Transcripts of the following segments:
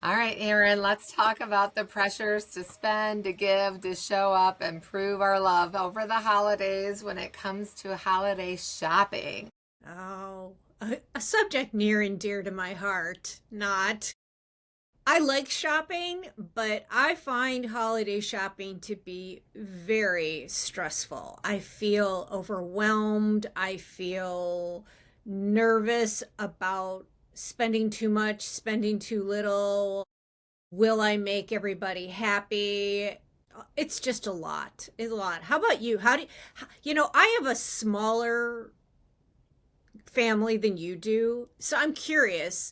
All right, Aaron, let's talk about the pressures to spend, to give, to show up, and prove our love over the holidays when it comes to holiday shopping. Oh, a subject near and dear to my heart. Not. I like shopping, but I find holiday shopping to be very stressful. I feel overwhelmed. I feel nervous about spending too much, spending too little. Will I make everybody happy? It's just a lot. It's a lot. How about you? I have a smaller family than you do. So I'm curious,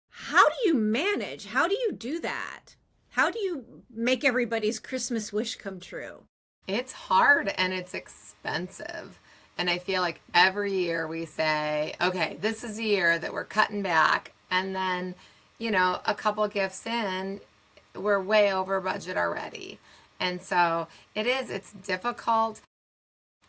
how do you manage? How do you do that? How do you make everybody's Christmas wish come true? It's hard and it's expensive. And I feel like every year we say, okay, this is a year that we're cutting back. And then, a couple gifts in, we're way over budget already. And so it's difficult.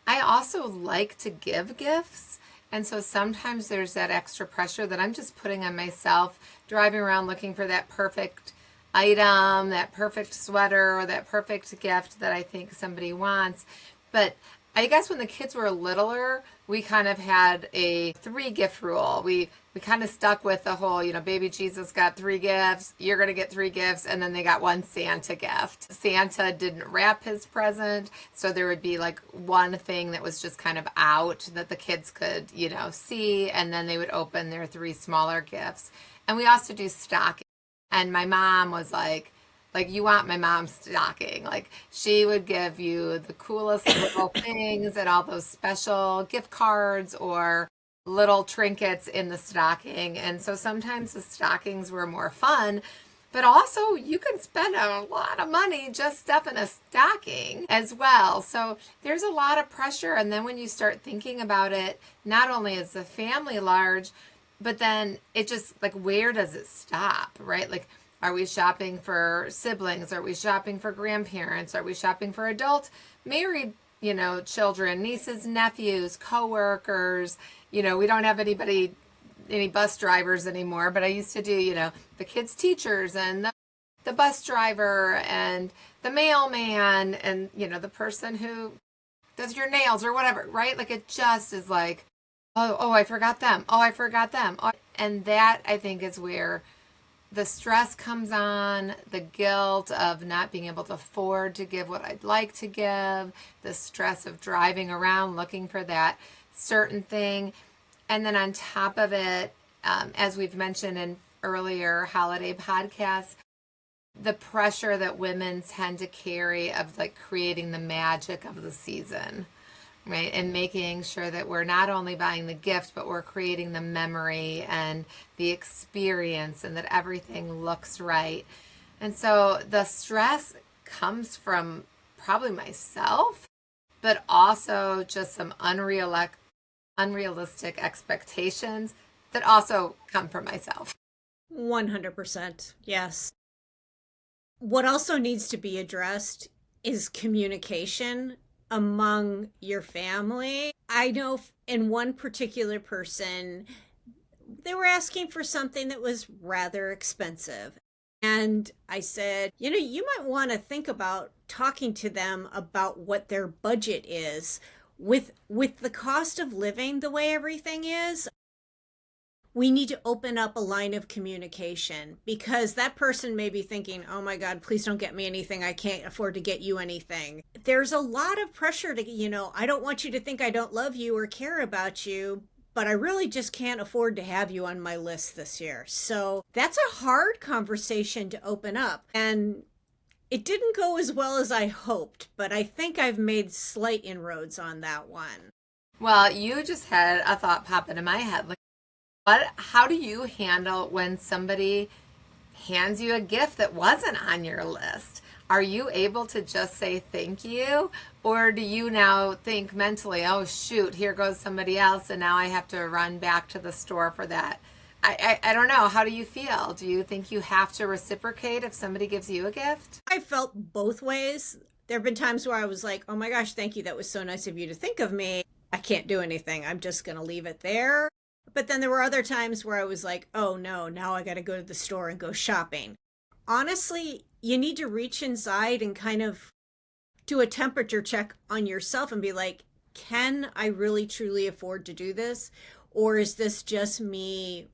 I also like to give gifts. And so sometimes there's that extra pressure that I'm just putting on myself, driving around looking for that perfect item, that perfect sweater, or that perfect gift that I think somebody wants. But I guess when the kids were littler, we kind of had a three gift rule. We kind of stuck with the whole, baby Jesus got three gifts, you're going to get three gifts, and then they got one Santa gift. Santa didn't wrap his present, so there would be like one thing that was just kind of out that the kids could, see, and then they would open their three smaller gifts. And we also do stocking. And my mom was like you want my mom's stocking. Like she would give you the coolest little things and all those special gift cards or little trinkets in the stocking. And so sometimes the stockings were more fun, but also you can spend a lot of money just stuffing a stocking as well. So there's a lot of pressure. And then when you start thinking about it, not only is the family large, but then it just like, where does it stop, right? Like, are we shopping for siblings? Are we shopping for grandparents? Are we shopping for adult married, children, nieces, nephews, coworkers? We don't have any bus drivers anymore, but I used to do, the kids' teachers and the bus driver and the mailman and, the person who does your nails or whatever, right? Like it just is like, oh, I forgot them. Oh, I forgot them. Oh, and that I think is where the stress comes on, the guilt of not being able to afford to give what I'd like to give, the stress of driving around looking for that certain thing. And then on top of it, as we've mentioned in earlier holiday podcasts, the pressure that women tend to carry of like creating the magic of the season, right? And making sure that we're not only buying the gift, but we're creating the memory and the experience and that everything looks right. And so the stress comes from probably myself, but also just some unrealistic expectations that also come from myself. 100%. Yes. What also needs to be addressed is communication among your family. I know in one particular person, they were asking for something that was rather expensive. And I said, you might want to think about talking to them about what their budget is with the cost of living the way everything is. We need to open up a line of communication because that person may be thinking, oh my God, please don't get me anything. I can't afford to get you anything. There's a lot of pressure to, I don't want you to think I don't love you or care about you, but I really just can't afford to have you on my list this year. So that's a hard conversation to open up. And it didn't go as well as I hoped, but I think I've made slight inroads on that one. Well, you just had a thought pop into my head. Like, how do you handle when somebody hands you a gift that wasn't on your list? Are you able to just say thank you? Or do you now think mentally, oh shoot, here goes somebody else and now I have to run back to the store for that? I don't know. How do you feel? Do you think you have to reciprocate if somebody gives you a gift? I felt both ways. There have been times where I was like, oh my gosh, thank you. That was so nice of you to think of me. I can't do anything. I'm just going to leave it there. But then there were other times where I was like, oh no, now I got to go to the store and go shopping. honestly, you need to reach inside and kind of do a temperature check on yourself and be like, can I really truly afford to do this? Or is this just me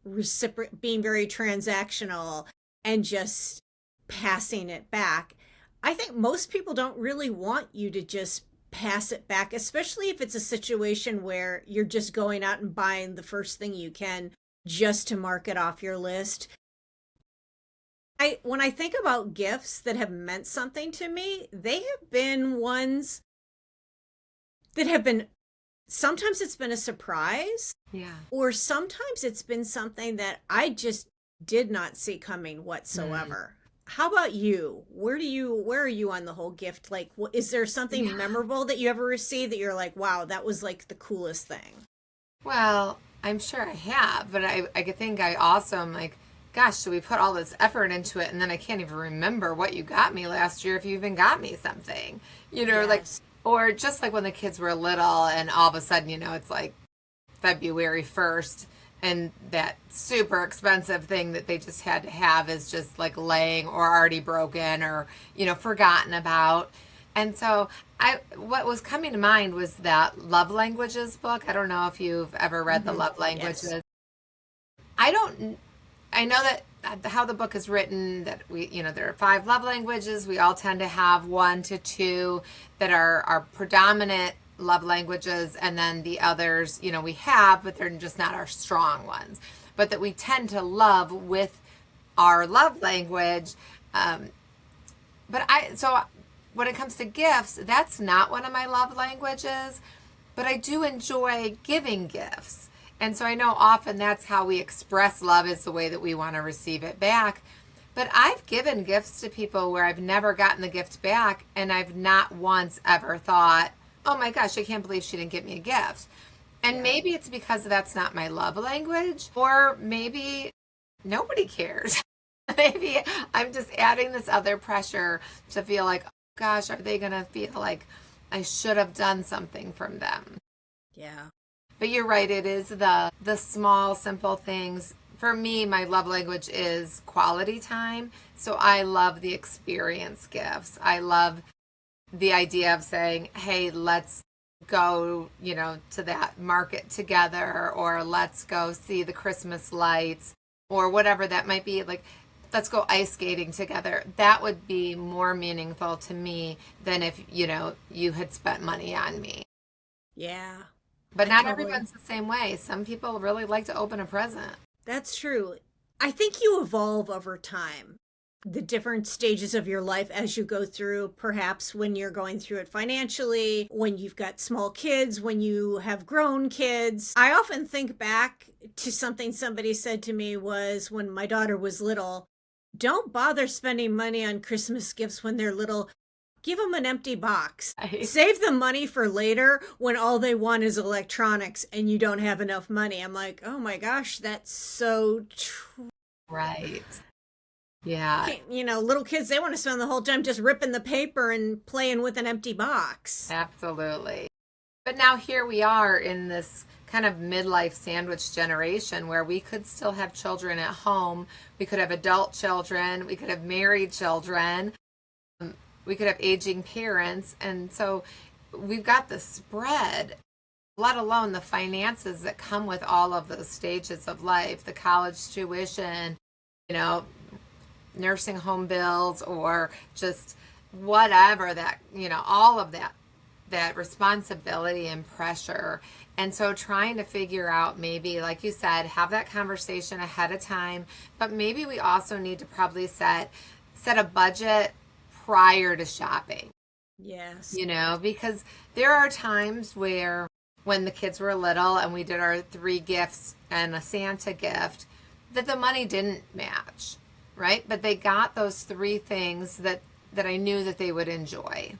being very transactional and just passing it back? I think most people don't really want you to just pass it back, especially if it's a situation where you're just going out and buying the first thing you can just to mark it off your list. When I think about gifts that have meant something to me, they have been ones that have been, sometimes it's been a surprise, Yeah. or sometimes it's been something that I just did not see coming whatsoever. How about you? Where are you on the whole gift? Like, is there something Yeah. memorable that you ever received that you're like, wow, that was like the coolest thing? Well, I'm sure I have, but I think I also am like, gosh, so we put all this effort into it and then I can't even remember what you got me last year if you even got me something. Like, Yes. or just like when the kids were little and all of a sudden, it's like February 1st and that super expensive thing that they just had to have is just like laying or already broken or, forgotten about. And so what was coming to mind was that Love Languages book. I don't know if you've ever read the Love Yes. Languages. I don't, I know that how the book is written that there are 5 love languages. We all tend to have 1 to 2 that are our predominant love languages, and then the others, we have, but they're just not our strong ones. But that we tend to love with our love language. So when it comes to gifts, that's not one of my love languages, but I do enjoy giving gifts. And so I know often that's how we express love is the way that we want to receive it back. But I've given gifts to people where I've never gotten the gift back, and I've not once ever thought, oh my gosh, I can't believe she didn't get me a gift. And Yeah. maybe it's because that's not my love language, or maybe nobody cares. Maybe I'm just adding this other pressure to feel like, oh gosh, are they going to feel like I should have done something from them? Yeah. But you're right, it is the small, simple things. For me, my love language is quality time. So I love the experience gifts. I love the idea of saying, hey, let's go, to that market together, or let's go see the Christmas lights, or whatever that might be. Like, let's go ice skating together. That would be more meaningful to me than if, you had spent money on me. Yeah. But I not totally, everyone's the same way. Some people really like to open a present. that's true. I think you evolve over time. The different stages of your life as you go through, perhaps when you're going through it financially, when you've got small kids, when you have grown kids. I often think back to something somebody said to me was when my daughter was little, don't bother spending money on Christmas gifts when they're little. Give them an empty box. Right. Save the money for later when all they want is electronics and you don't have enough money. I'm like, oh my gosh, that's so true. Right. Yeah, Little kids, they want to spend the whole time just ripping the paper and playing with an empty box. absolutely. But now here we are in this kind of midlife sandwich generation where we could still have children at home. We could have adult children. We could have married children. We could have aging parents. And so we've got the spread, let alone the finances that come with all of those stages of life, the college tuition, you know, nursing home bills, or just whatever that, all of that responsibility and pressure. And so trying to figure out, maybe like you said, have that conversation ahead of time, but maybe we also need to probably set a budget prior to shopping. Yes. Because there are times where when the kids were little and we did our 3 gifts and a Santa gift, that the money didn't match, right? But they got those 3 things that I knew that they would enjoy.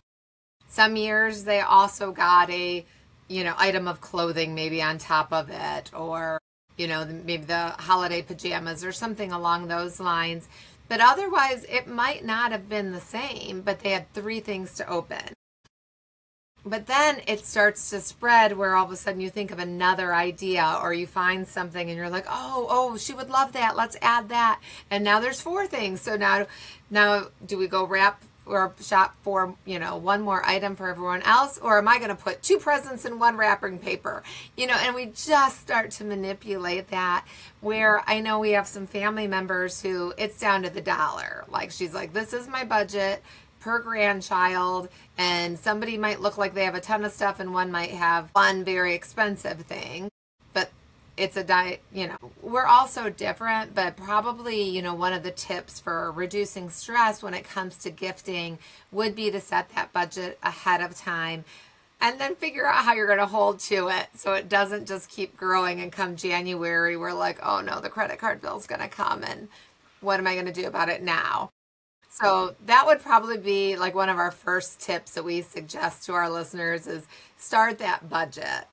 Some years they also got a, item of clothing maybe on top of it, or, maybe the holiday pajamas or something along those lines. But otherwise, it might not have been the same, but they had 3 things to open. But then it starts to spread where all of a sudden you think of another idea, or you find something and you're like, oh, she would love that. Let's add that. And now there's 4 things. So now do we go wrap or shop for, one more item for everyone else? Or am I going to put 2 presents in 1 wrapping paper? And we just start to manipulate that, where I know we have some family members who it's down to the dollar. Like, she's like, this is my budget per grandchild, and somebody might look like they have a ton of stuff and one might have one very expensive thing, but it's a diet. We're all so different, but probably, one of the tips for reducing stress when it comes to gifting would be to set that budget ahead of time and then figure out how you're going to hold to it so it doesn't just keep growing, and come January we're like, oh no, the credit card bill's going to come and what am I going to do about it now? So that would probably be like one of our first tips that we suggest to our listeners, is start that budget.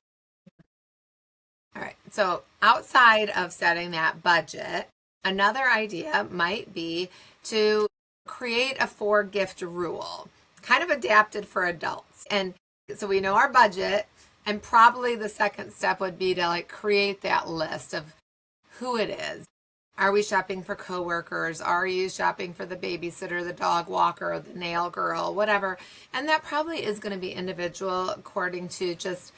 All right. So outside of setting that budget, another idea might be to create a 4 gift rule, kind of adapted for adults. And so we know our budget, and probably the second step would be to create that list of who it is. Are we shopping for coworkers? Are you shopping for the babysitter, the dog walker, the nail girl, whatever? And that probably is going to be individual according to just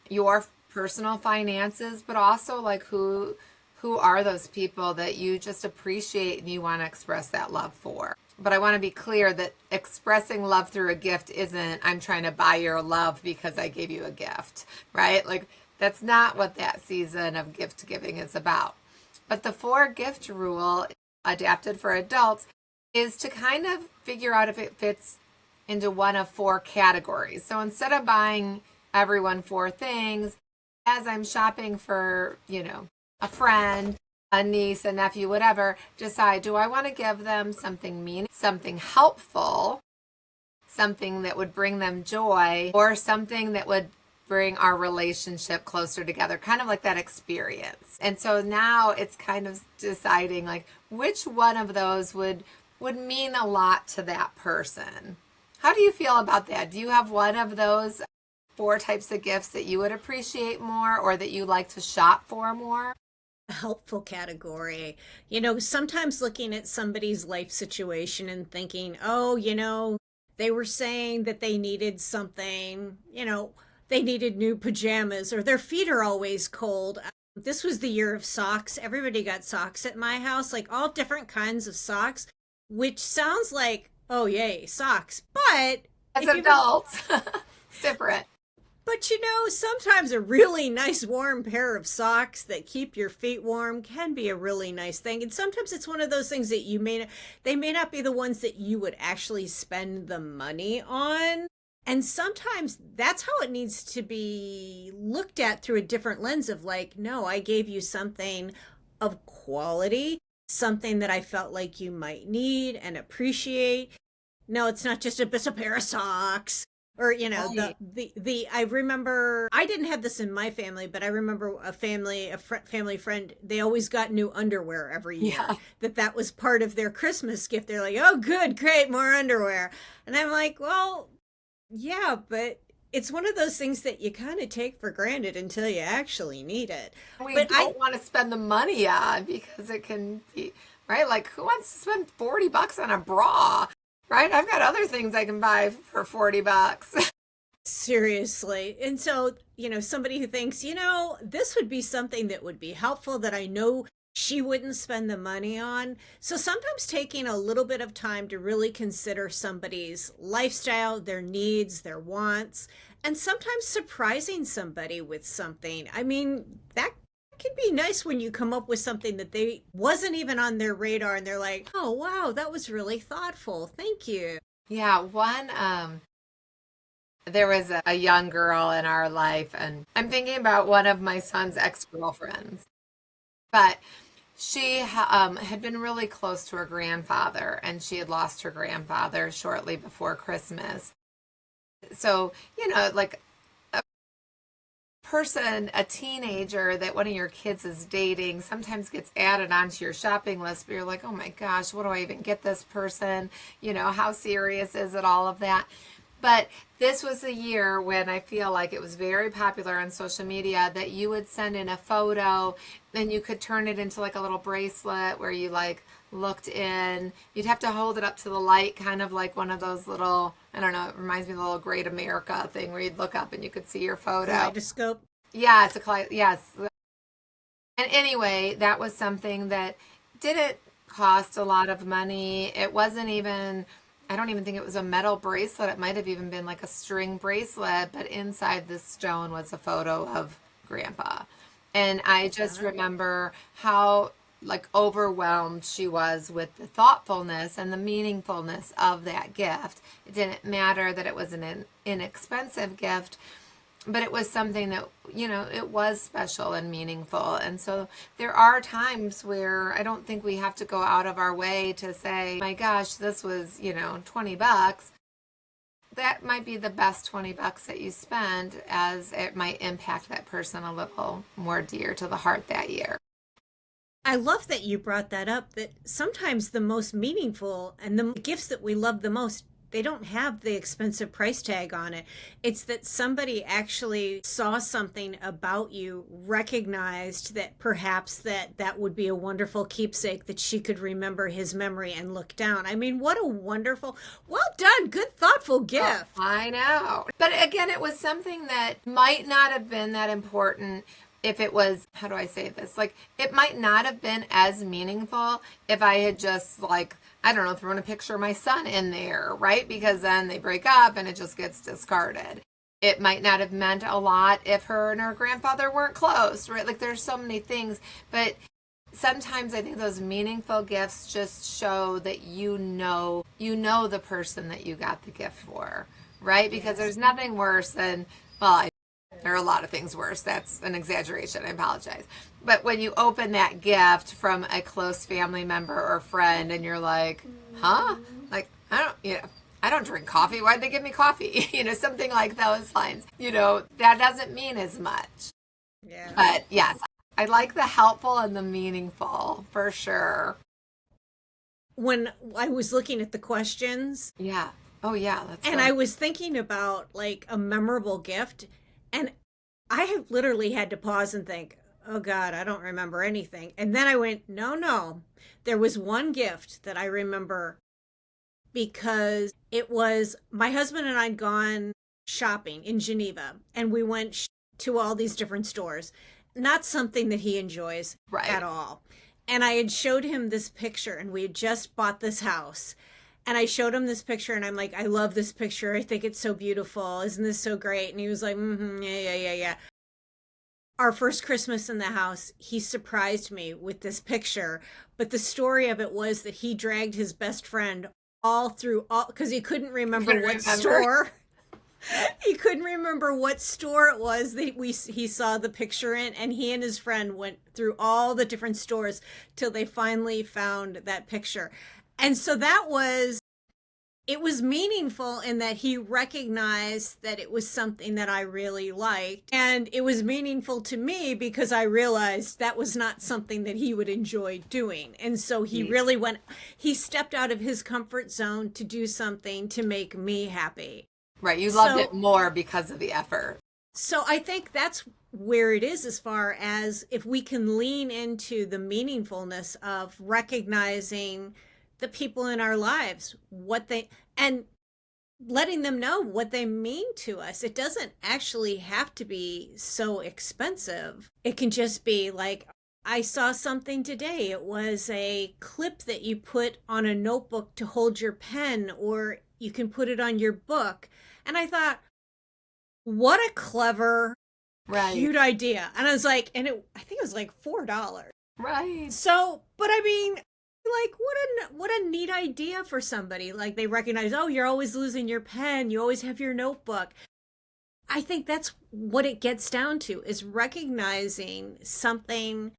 your personal finances, but also who are those people that you just appreciate and you want to express that love for. But I want to be clear that expressing love through a gift isn't, I'm trying to buy your love because I gave you a gift, right? That's not what that season of gift giving is about. But the 4 gift rule, adapted for adults, is to kind of figure out if it fits into one of 4 categories. So instead of buying everyone 4 things, as I'm shopping for, a friend, a niece, a nephew, whatever, decide, do I want to give them something meaningful, something helpful, something that would bring them joy, or something that would bring our relationship closer together, kind of like that experience. And so now it's kind of deciding which one of those would mean a lot to that person. How do you feel about that? Do you have one of those 4 types of gifts that you would appreciate more, or that you like to shop for more? Helpful category. Sometimes looking at somebody's life situation and thinking, oh, they were saying that they needed something, they needed new pajamas, or their feet are always cold. This was the year of socks. Everybody got socks at my house, all different kinds of socks, which sounds like, oh, yay, socks. But as adults, it's different. But sometimes a really nice warm pair of socks that keep your feet warm can be a really nice thing. And sometimes it's one of those things that they may not be the ones that you would actually spend the money on. And sometimes that's how it needs to be looked at, through a different lens of no, I gave you something of quality, something that I felt like you might need and appreciate. No, it's not just a pair of socks. Or, Right. I remember, I didn't have this in my family, but I remember a family friend, they always got new underwear every year. Yeah. That was part of their Christmas gift. They're like, oh, good, great, more underwear. And I'm like, well, yeah, but it's one of those things that you kind of take for granted until you actually need it. We But don't want to spend the money on, because it can be, right? Who wants to spend $40 on a bra? Right? I've got other things I can buy for $40. seriously. And so, somebody who thinks, this would be something that would be helpful, that I know she wouldn't spend the money on. So sometimes taking a little bit of time to really consider somebody's lifestyle, their needs, their wants, and sometimes surprising somebody with something. I mean, that can be nice when you come up with something that they wasn't even on their radar, and they're like, oh wow, that was really thoughtful, thank you. Yeah, there was a young girl in our life, and I'm thinking about one of my son's ex-girlfriends, but she had been really close to her grandfather, and she had lost her grandfather shortly before Christmas. So, a teenager that one of your kids is dating sometimes gets added onto your shopping list, but you're like, oh my gosh, what do I even get this person? How serious is it? All of that. But this was a year when I feel like it was very popular on social media that you would send in a photo, then you could turn it into like a little bracelet where you like looked in. You'd have to hold it up to the light, kind of like one of those little, I don't know, it reminds me of the little Great America thing where you'd look up and you could see your photo. Kaleidoscope. Yeah, it's yes. And anyway, that was something that didn't cost a lot of money. It wasn't even, I don't even think it was a metal bracelet. It might have even been like a string bracelet, but inside this stone was a photo of Grandpa. And I just remember how like overwhelmed she was with the thoughtfulness and the meaningfulness of that gift. It didn't matter that it was an inexpensive gift, but it was something that, it was special and meaningful. And so there are times where I don't think we have to go out of our way to say, my gosh, this was, $20. That might be the best $20 that you spend, as it might impact that person a little more dear to the heart that year. I love that you brought that up, that sometimes the most meaningful and the gifts that we love the most, they don't have the expensive price tag on it. It's that somebody actually saw something about you, recognized that perhaps that would be a wonderful keepsake, that she could remember his memory and look down. I mean, what a wonderful, well done, good, thoughtful gift. Oh, I know. But again, it was something that might not have been that important if it was, how do I say this? Like, it might not have been as meaningful if I had just, like, I don't know, thrown a picture of my son in there, right? Because then they break up and it just gets discarded. It might not have meant a lot if her and her grandfather weren't close, right? Like, there's so many things. But sometimes I think those meaningful gifts just show that you know the person that you got the gift for, right? Because there's nothing worse than, well, there are a lot of things worse. That's an exaggeration. I apologize. But when you open that gift from a close family member or friend and you're like, huh? Like, I don't drink coffee. Why'd they give me coffee? Something like those lines. That doesn't mean as much. Yeah. But yes, I like the helpful and the meaningful for sure. When I was looking at the questions. Yeah. Oh, yeah. And I was thinking about like a memorable gift. And I have literally had to pause and think, oh God, I don't remember anything. And then I went, no. There was one gift that I remember, because it was my husband and I'd gone shopping in Geneva, and we went to all these different stores. Not something that he enjoys at all. And I had showed him this picture, and we had just bought this house. And I showed him this picture, and I'm like, I love this picture. I think it's so beautiful. Isn't this so great? And he was like, yeah. Our first Christmas in the house, he surprised me with this picture. But the story of it was that he dragged his best friend because he couldn't remember what store. He couldn't remember what store it was that he saw the picture in, and he and his friend went through all the different stores till they finally found that picture. And so it was meaningful in that he recognized that it was something that I really liked. And it was meaningful to me because I realized that was not something that he would enjoy doing. And so he stepped out of his comfort zone to do something to make me happy. Right. You loved it more because of the effort. So I think that's where it is, as far as if we can lean into the meaningfulness of recognizing the people in our lives, and letting them know what they mean to us. It doesn't actually have to be so expensive. It can just be like, I saw something today. It was a clip that you put on a notebook to hold your pen, or you can put it on your book. And I thought, what a clever, cute idea. And I was like, I think it was like $4. Right. So, but I mean, like, what a neat idea for somebody. Like, they recognize, oh, you're always losing your pen, you always have your notebook. I think that's what it gets down to, is recognizing something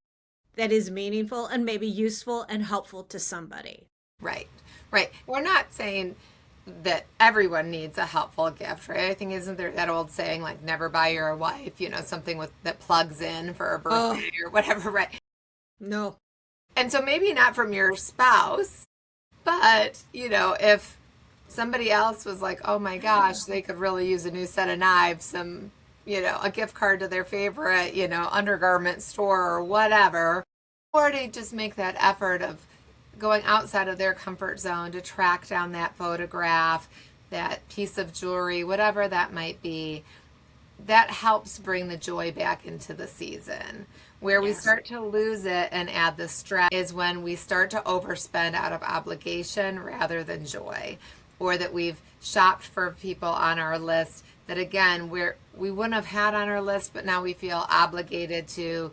that is meaningful and maybe useful and helpful to somebody. Right. We're not saying that everyone needs a helpful gift, right? I think, isn't there that old saying, like, never buy your wife, something that plugs in for a birthday or whatever, right? No. And so maybe not from your spouse, but, if Somebody else was like, oh my gosh, they could really use a new set of knives, some, a gift card to their favorite, undergarment store or whatever. Or to just make that effort of going outside of their comfort zone to track down that photograph, that piece of jewelry, whatever that might be. That helps bring the joy back into the season. Where we start to lose it and add the stress is when we start to overspend out of obligation rather than joy, or that we've shopped for people on our list that again we wouldn't have had on our list, but now we feel obligated to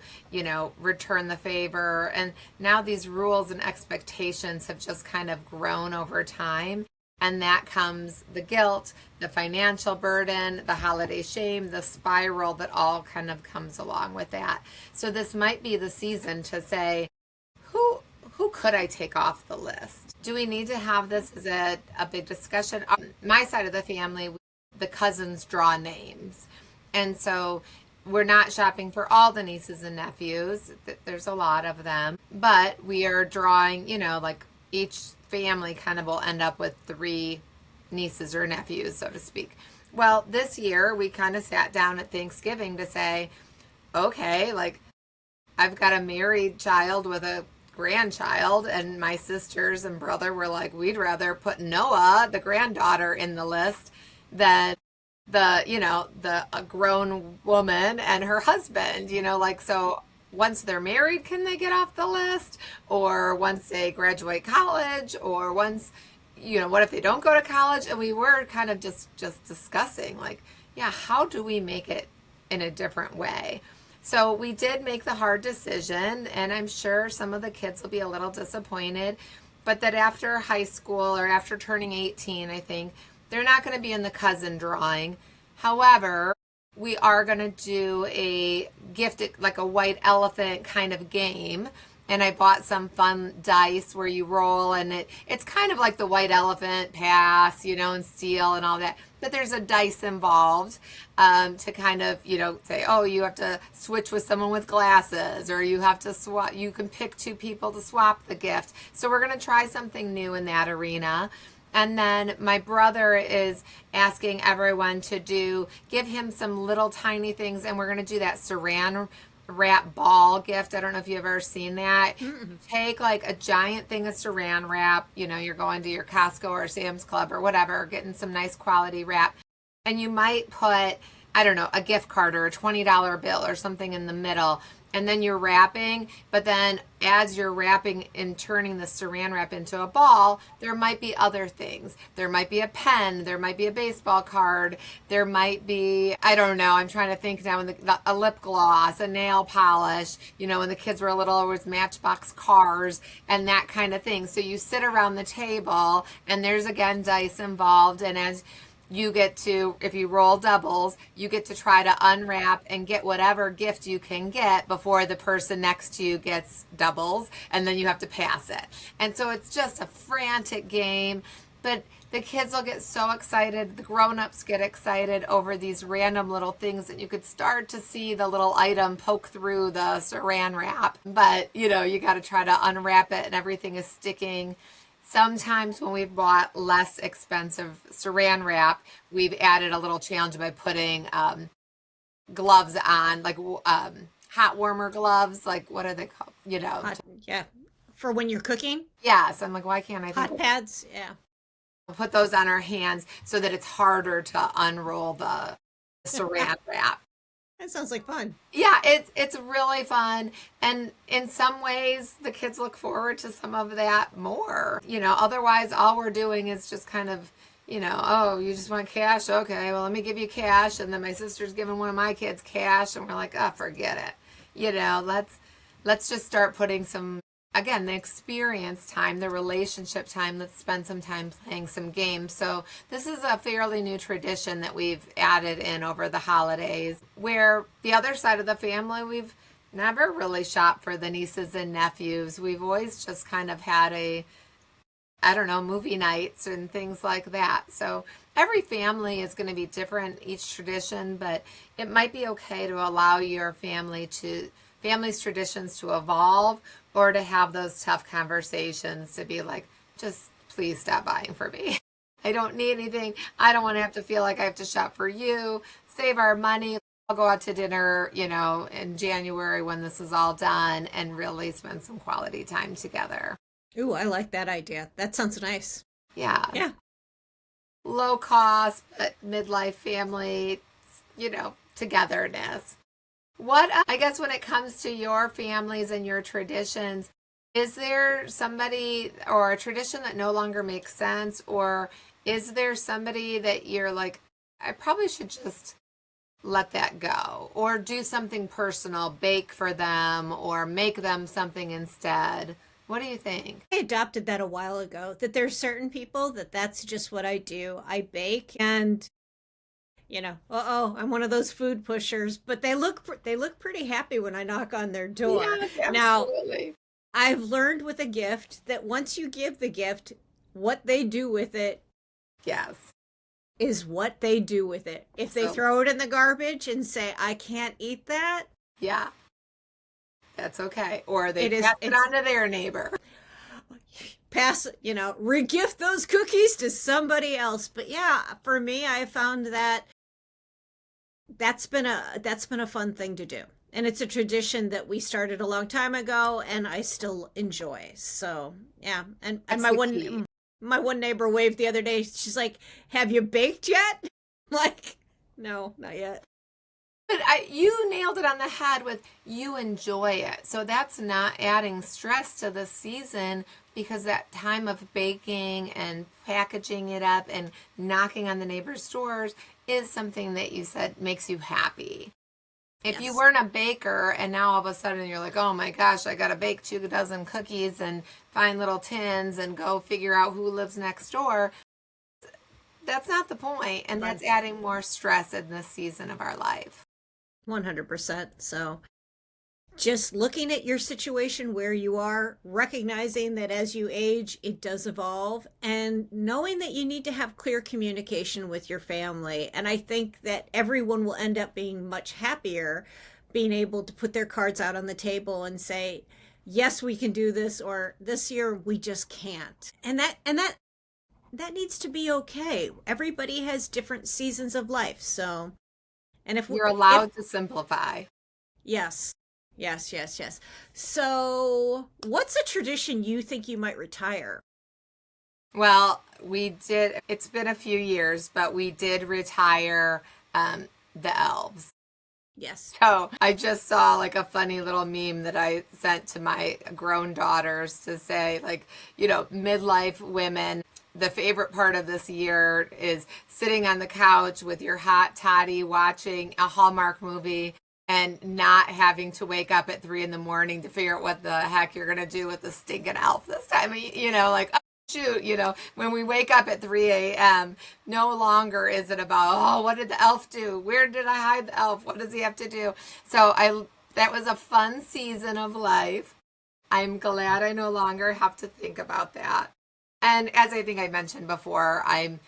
return the favor. And now these rules and expectations have just kind of grown over time. And that comes the guilt, the financial burden, the holiday shame, the spiral that all kind of comes along with that. So this might be the season to say, who could I take off the list? Do we need to have this as a big discussion? On my side of the family, the cousins draw names. And so we're not shopping for all the nieces and nephews. There's a lot of them. But we are drawing, like each family kind of will end up with 3 nieces or nephews, so to speak. Well, this year we kind of sat down at Thanksgiving to say, okay, like I've got a married child with a grandchild, and my sisters and brother were like, we'd rather put Noah, the granddaughter, in the list than a grown woman and her husband, so once they're married, can they get off the list? Or once they graduate college, or once, what if they don't go to college? And we were kind of just discussing like, yeah, how do we make it in a different way? So we did make the hard decision, and I'm sure some of the kids will be a little disappointed, but that after high school or after turning 18, I think they're not going to be in the cousin drawing. However, we are going to do a gift, like a white elephant kind of game. And I bought some fun dice where you roll, and it's kind of like the white elephant pass, and steal and all that. But there's a dice involved to kind of, say, oh, you have to switch with someone with glasses, or you have to swap. You can pick 2 people to swap the gift. So we're going to try something new in that arena. And then my brother is asking everyone to give him some little tiny things, and we're going to do that saran wrap ball gift. I don't know if you've ever seen that. Mm-mm. Take like a giant thing of saran wrap, you're going to your Costco or Sam's Club or whatever, getting some nice quality wrap, and you might put, I don't know, a gift card or a $20 bill or something in the middle. And then you're wrapping, but then as you're wrapping and turning the saran wrap into a ball, there might be other things. There might be a pen, there might be a baseball card, there might be, I don't know, I'm trying to think now, a lip gloss, a nail polish, when the kids were little, it was Matchbox cars and that kind of thing. So you sit around the table, and there's again dice involved, and as you get to, if you roll doubles, you get to try to unwrap and get whatever gift you can get before the person next to you gets doubles, and then you have to pass it. And so it's just a frantic game, but the kids will get so excited, the grown-ups get excited over these random little things that you could start to see the little item poke through the saran wrap. But, you got to try to unwrap it, and everything is sticking. Sometimes when we've bought less expensive saran wrap, we've added a little challenge by putting gloves on, like hot warmer gloves, like what are they called? Yeah, for when you're cooking. Yes, I'm like, why can't I? Hot pads, yeah. Put those on our hands so that it's harder to unroll the saran wrap. That sounds like fun. Yeah, it's really fun. And in some ways, the kids look forward to some of that more. Otherwise, all we're doing is just kind of, oh, you just want cash? Okay, well, let me give you cash. And then my sister's giving one of my kids cash. And we're like, oh, forget it. Let's just start putting some, again, the experience time, the relationship time. Let's spend some time playing some games. So this is a fairly new tradition that we've added in over the holidays, where the other side of the family, we've never really shopped for the nieces and nephews. We've always just kind of had movie nights and things like that. So every family is going to be different, each tradition, but it might be okay to allow your family's traditions to evolve, or to have those tough conversations to be like, just please stop buying for me. I don't need anything. I don't want to have to feel like I have to shop for you. Save our money. I'll go out to dinner, in January when this is all done and really spend some quality time together. Ooh, I like that idea. That sounds nice. Yeah. Yeah. Low cost, but midlife family, togetherness. What, I guess, when it comes to your families and your traditions, is there somebody or a tradition that no longer makes sense? Or is there somebody that you're like, I probably should just let that go? Or do something personal, bake for them or make them something instead? What do you think? I adopted that a while ago, that there's certain people that's just what I do. I bake and I'm one of those food pushers, but they look pretty happy when I knock on their door. Yes, Now, absolutely. I've learned with a gift that once you give the gift, what they do with it Yes. is what they do with it. If they So, throw it in the garbage and say, I can't eat that, yeah, that's okay. Or they it is, pass it it's on to their neighbor. pass, regift those cookies to somebody else. But yeah, for me, I found that that's been a fun thing to do. And it's a tradition that we started a long time ago and I still enjoy. So yeah. And That's my the one key. my one neighbor waved the other day. She's like, "Have you baked yet?" Like, no, not yet. But you nailed it on the head with you enjoy it. So that's not adding stress to the season because that time of baking and packaging it up and knocking on the neighbors' doors is something that you said makes you happy. If you Yes. weren't a baker and now all of a sudden you're like, oh my gosh, I got to bake 2 dozen cookies and find little tins and go figure out who lives next door, that's not the point, and Right. that's adding more stress in this season of our life. 100%. So just looking at your situation where you are, recognizing that as you age, it does evolve, and knowing that you need to have clear communication with your family. And I think that everyone will end up being much happier being able to put their cards out on the table and say, yes, we can do this, or this year we just can't. And that needs to be okay. Everybody has different seasons of life. So, and You're if allowed to simplify. yes. Yes, yes, yes. So, what's a tradition you think you might retire? Well, it's been a few years, but we did retire the elves. Yes. So I just saw like a funny little meme that I sent to my grown daughters to say, like, midlife women, the favorite part of this year is sitting on the couch with your hot toddy watching a Hallmark movie and not having to wake up at 3 in the morning to figure out what the heck you're going to do with the stinking elf this time. Like, oh, shoot, when we wake up at 3 a.m., no longer is it about, oh, what did the elf do? Where did I hide the elf? What does he have to do? So that was a fun season of life. I'm glad I no longer have to think about that. And as I think I mentioned before, I'm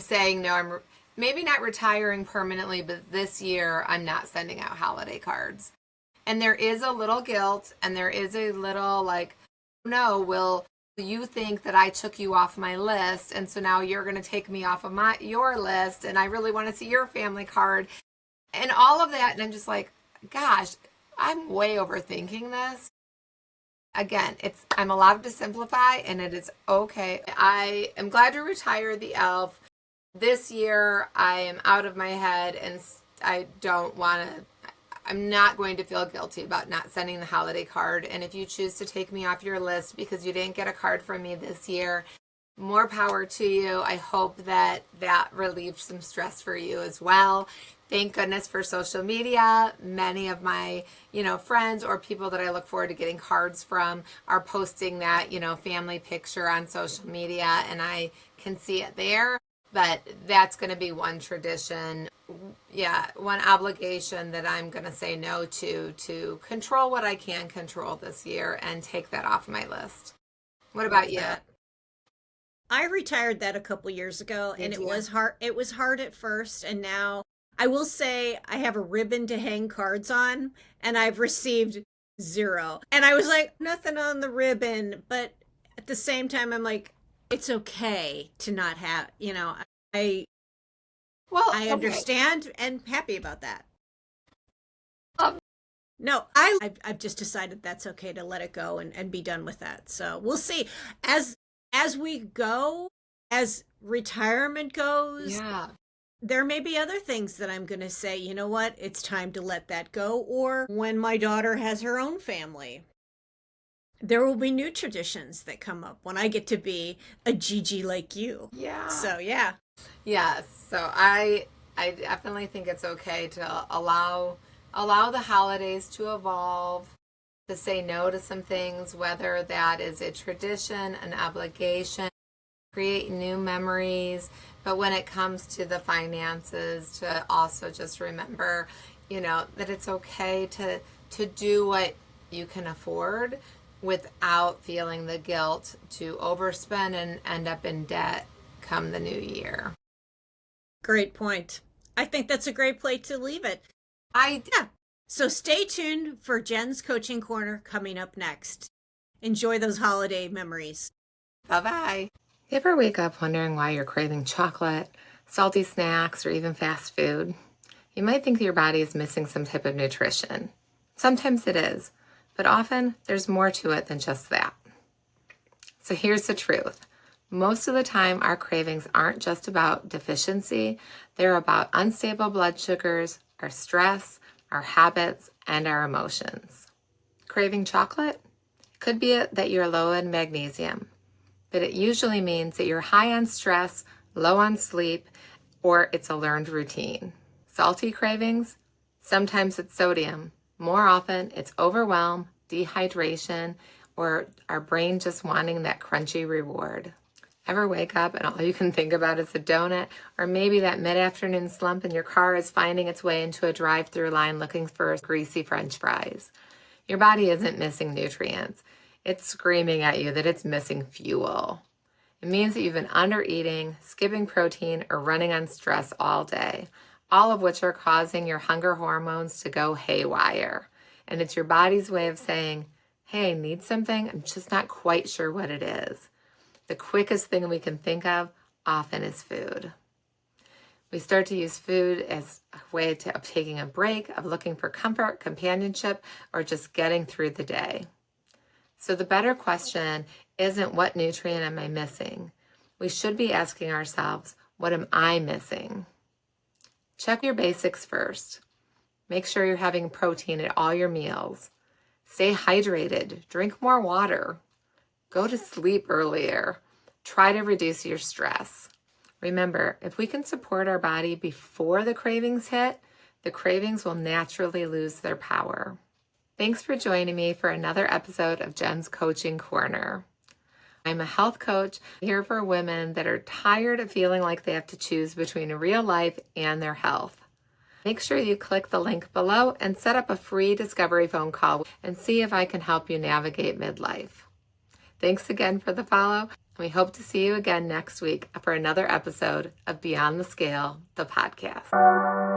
saying no, I'm maybe not retiring permanently, but this year I'm not sending out holiday cards. And there is a little guilt and there is a little like, no, will you think that I took you off my list and so now you're going to take me off of your list and I really want to see your family card and all of that, and I'm just like, gosh, I'm way overthinking this. Again, I'm allowed to simplify and it is okay. I am glad to retire the elf. This year I am out of my head and I don't want to, I'm not going to feel guilty about not sending the holiday card. And if you choose to take me off your list because you didn't get a card from me this year, more power to you. I hope that relieved some stress for you as well. Thank goodness for social media. Many of my, friends or people that I look forward to getting cards from are posting that, family picture on social media and I can see it there. But that's going to be one tradition, one obligation that I'm going to say no to control what I can control this year and take that off my list. What about you? That. I retired that a couple years ago and Did it you? was hard. It was hard at first, and now I will say I have a ribbon to hang cards on and I've received zero. And I was like, nothing on the ribbon, but at the same time I'm like, it's okay to not have, I Well, I okay. understand and happy about that. Um, No, I've just decided that's okay to let it go and be done with that. So we'll see as as we go, as retirement goes. yeah. There may be other things that I'm going to say, you know what, it's time to let that go. Or when my daughter has her own family, there will be new traditions that come up when I get to be a Gigi like you. Yeah. So, yeah. Yes. So I definitely think it's okay to allow the holidays to evolve, to say no to some things, whether that is a tradition, an obligation, create new memories. But when it comes to the finances, to also just remember, that it's okay to do what you can afford without feeling the guilt to overspend and end up in debt come the new year. Great point. I think that's a great place to leave it. I Yeah. So stay tuned for Jen's Coaching Corner coming up next. Enjoy those holiday memories. Bye bye. You ever wake up wondering why you're craving chocolate, salty snacks, or even fast food? You might think that your body is missing some type of nutrition. Sometimes it is, but often there's more to it than just that. So here's the truth. Most of the time, our cravings aren't just about deficiency, they're about unstable blood sugars, our stress, our habits, and our emotions. Craving chocolate? Could be that you're low in magnesium, but it usually means that you're high on stress, low on sleep, or it's a learned routine. Salty cravings? Sometimes it's sodium. More often, it's overwhelm, dehydration, or our brain just wanting that crunchy reward. Ever wake up and all you can think about is a donut, or maybe that mid-afternoon slump and your car is finding its way into a drive-through line looking for greasy French fries? Your body isn't missing nutrients. It's screaming at you that it's missing fuel. It means that you've been under-eating, skipping protein, or running on stress all day, all of which are causing your hunger hormones to go haywire. And it's your body's way of saying, hey, I need something, I'm just not quite sure what it is. The quickest thing we can think of often is food. We start to use food as a way of taking a break, of looking for comfort, companionship, or just getting through the day. So the better question isn't what nutrient am I missing? We should be asking ourselves, what am I missing? Check your basics first. Make sure you're having protein at all your meals. Stay hydrated, drink more water. Go to sleep earlier. Try to reduce your stress. Remember, if we can support our body before the cravings hit, the cravings will naturally lose their power. Thanks for joining me for another episode of Jen's Coaching Corner. I'm a health coach here for women that are tired of feeling like they have to choose between real life and their health. Make sure you click the link below and set up a free discovery phone call and see if I can help you navigate midlife. Thanks again for the follow. We hope to see you again next week for another episode of Beyond the Scale, the podcast.